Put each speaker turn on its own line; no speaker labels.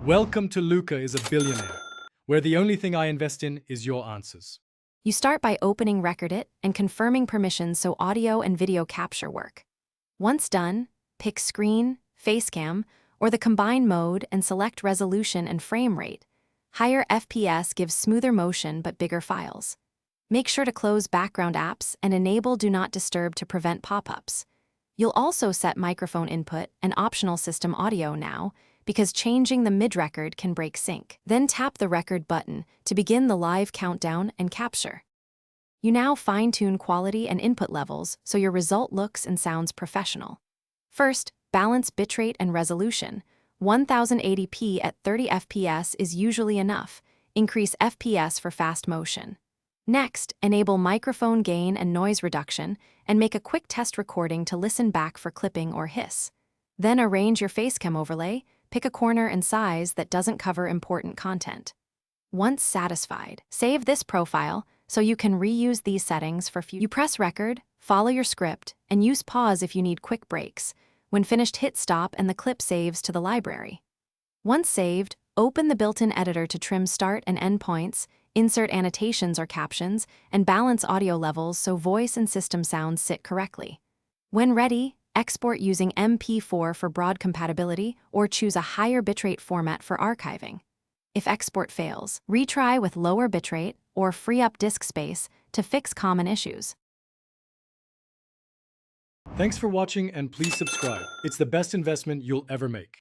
Welcome to Luca is a Billionaire, where the only thing I invest in is your answers.
You start by opening Record It and confirming permissions so audio and video capture work. Once done, pick Screen, Facecam, or the Combine mode and select Resolution and Frame Rate. Higher FPS gives smoother motion but bigger files. Make sure to close background apps and enable Do Not Disturb to prevent pop-ups. You'll also set microphone input and optional system audio now, because changing the mid-record can break sync. Then tap the record button to begin the live countdown and capture. You now fine-tune quality and input levels so your result looks and sounds professional. First, balance bitrate and resolution. 1080p at 30 FPS is usually enough. Increase FPS for fast motion. Next, enable microphone gain and noise reduction and make a quick test recording to listen back for clipping or hiss. Then arrange your Facecam overlay, pick a corner and size that doesn't cover important content. Once satisfied, save this profile so you can reuse these settings for future. You press record, follow your script, and use pause if you need quick breaks. When finished, hit stop and the clip saves to the library. Once saved, open the built-in editor to trim start and end points, insert annotations or captions, and balance audio levels so voice and system sounds sit correctly. When ready, export using MP4 for broad compatibility or choose a higher bitrate format for archiving. If export fails, retry with lower bitrate or free up disk space to fix common issues.
Thanks for watching and please subscribe. It's the best investment you'll ever make.